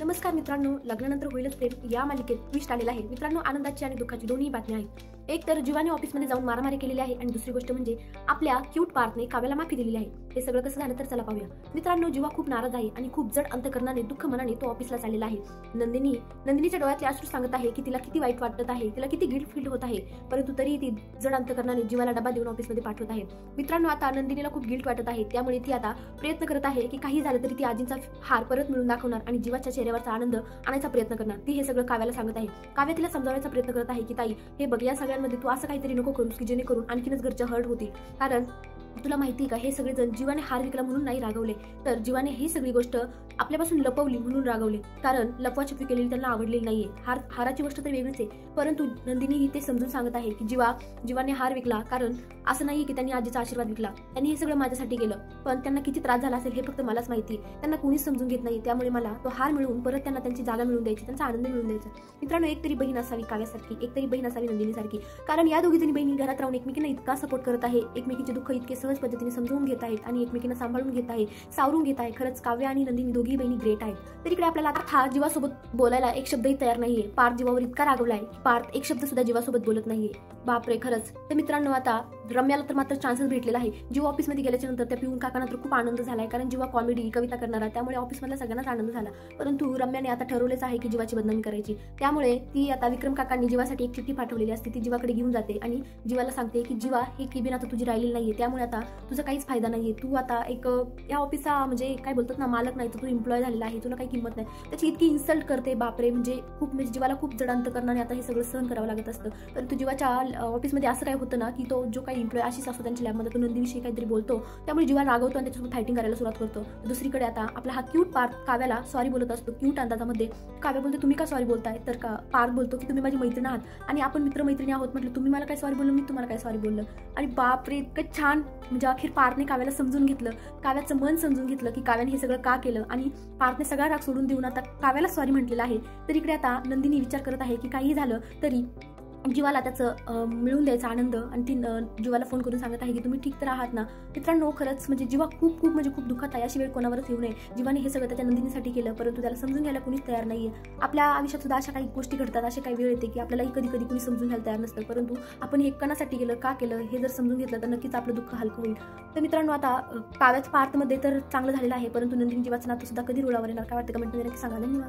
नमस्कार मित्रांनो, लग्नानंतर होईलच प्रेम या मालिकेत ट्विस्ट आलेला आहे. मित्रांनो, आनंदाची आणि दुःखाची दोन्ही बातम्या आहेत. एक तर जीवाने ऑफिसमध्ये जाऊन मारामारी केलेली आहे आणि दुसरी गोष्ट म्हणजे आपल्या क्यूट पार्थने काव्याला माफी दिलेली आहे. हे सगळं कसं झालं तर चला पाहूया. मित्रांनो, जीवा खूप नाराज आहे आणि खूप जड अंतकरणाने दुःख मनाने तो ऑफिसला चाललेला आहे. नंदिनीच्या डोळ्यातले अश्रू सांगत आहे की तिला किती वाईट वाटत आहे, तिला किती गिल्ट फील होत आहे, परंतु तरीही ती जड अंतकरणाने जीवाला डबा देऊन ऑफिसमध्ये पाठवत आहे. मित्रांनो, आता नंदिनीला खूप गिल्ट वाटत आहे, त्यामुळे ती आता प्रयत्न करत आहे की काही झालं तरी ती आजींचा हार परत मिळून दाखवणार आणि जीवाच्या चेहऱ्यावरचा आनंद आणायचा प्रयत्न करणार. ती हे सगळं काव्याला सांगत आहे. काव्या तिला समजावण्याचा प्रयत्न करत आहे की ताई, हे बघ, या सगळ्यांमध्ये तू असं काहीतरी नको करूस की जेणेकरून आणखीनच घरच्या हर्ट होतील. कारण तुला माहिती का, हे सगळेजण जीवाने हार विकला म्हणून नाही रागवले, तर जीवाने ही सगळी गोष्ट आपल्यापासून लपवली म्हणून रागवले. कारण लपवाछपवी केलेली त्यांना आवडलेली नाहीये. हाराची गोष्ट तर वेगळीच आहे, परंतु नंदिनी ही ते समजून सांगत आहे की जीवाने हार विकला कारण असं नाही की त्यांनी आजीचा आशीर्वाद विकला. त्यांनी हे सगळं माझ्यासाठी केलं, पण त्यांना किती त्रास झाला असेल हे फक्त मलाच माहिती. त्यांना कोणीच समजून घेत नाही, त्यामुळे मला तो हार मिळवून परत त्यांना त्यांची जागा मिळवून द्यायची, त्यांचा आनंद मिळवून द्यायचा. मित्रांनो, एक तरी बहीण असावी काव्यासारखी, एक तरी बहीण असावी नंदिनीसारखी. कारण या दोघी जणी बहिणी घरात राहून एकमेकींना इतका सपोर्ट करत आहे, एकमेकीचे दुःख इतके सहज पद्धतीने समजून घेत आहेत आणि एकमेकींना सांभाळून घेत आहे, सावरून घेत आहे. खरंच काव्या आणि नंदिनी दोघी बहिणी ग्रेट आहेत. तर इकडे आपल्याला आता जीवासोबत बोलायला एक शब्दही तयार नाहीये. पार्थ जीवावर इतका रागवलाय की पार्थ एक शब्द सुद्धा जीवासोबत बोलत नाहीये. बापरे, खरंच. तर मित्रांनो, आता रम्याला तर मात्र चान्सेस भेटलेला आहे. जीवा ऑफिसमध्ये गेल्याच्या नंतर त्या पिऊन काकांना तर खूप आनंद झालाय, कारण जीवा कॉमेडी कविता करणारा, त्यामुळे ऑफिसमधल्या सगळ्यांनाच आनंद झाला. परंतु रम्याने आता ठरवलेच आहे की जीवाची बदनामी करायची. त्यामुळे ती आता विक्रम काकांनी जीवासाठी एक चिठ्ठी पाठवलेली असते, ती जीवाकडे घेऊन जाते आणि जीवाला सांगते की जीवा, ही केबिन आता तुझी राहिलेली नाहीये, त्यामुळे आता तुझा काहीच फायदा नाहीये. तू आता एक या ऑफिसचा म्हणजे काय बोलतात ना, मालक नाही, तर तू एम्प्लॉय झालेला आहे, तुला काही किंमत नाही. त्याची इतकी इन्सल्ट करते. बापरे, म्हणजे जीवाला खूप जड अंतकरणाने आता हे सगळं सहन करावं लागत असतं. परंतु जीवाच्या ऑफिसमध्ये असं काय होतं ना की तो जो काही एम्प्लॉय अशीच असतो त्यांच्या लॅबमध्ये, तो नंदिनीशी काहीतरी बोलतो, त्यामुळे जीवा रागवतो आणि त्याच्यासोबत फायटिंग करायला सुरुवात करतो. दुसरीकडे आता आपला हा क्यूट पार्थ काव्याला सॉरी बोलत असतो. क्यूट अंदाजामध्ये काव्या बोलते, तुम्ही का सॉरी बोलताय? तर पार्थ बोलतो की तुम्ही माझी मैत्रीण आहात आणि आपण मित्रमैत्रिणी आहोत. म्हटलं, तुम्ही मला काय सॉरी बोललं, मी तुम्हाला काय सॉरी बोललं? आणि बापरे, इतकं छान. म्हणजे अखेर पार्थने काव्याला समजून घेतलं, काव्याचं मन समजून घेतलं की काव्याने हे सगळं का केलं, आणि पार्थने सगळा राग सोडून देऊन आता काव्याला सॉरी म्हटलेलं आहे. तर इकडे आता नंदिनी विचार करत आहे की काही झालं तरी जीवाला त्याचं मिळून द्यायचा आनंद, आणि ती जीवाला फोन करून सांगत आहे की तुम्ही ठीक तर आहात ना. मित्रांनो, खरंच म्हणजे जीवा खूप म्हणजे खूप दुःखात आहे. अशी वेळ कोणावरच येऊ नये. जीवाने हे सगळं त्याच्या नंदिनीसाठी केलं, परंतु त्याला समजून घ्यायला कुणीच तयार नाहीये. आपल्या आयुष्यात सुद्धा अशा काही गोष्टी घडतात, अशी काही वेळ येते की आपल्यालाही कधी कधी कुणी समजून घ्यायला तयार नसतं, परंतु आपण हे कणासाठी केलं, का केलं, हे जर समजून घेतलं तर नक्कीच आपलं दुःख हलकं होईल. तर मित्रांनो, आता काव्याच्या पार्थमध्ये तर चांगलं झालेलं आहे, परंतु नंदिनी जीवाचं नातं सुद्धा कधी रुळावर येणार, काय वाटतं कमेंटमध्ये नक्की सांगा. धन्यवाद.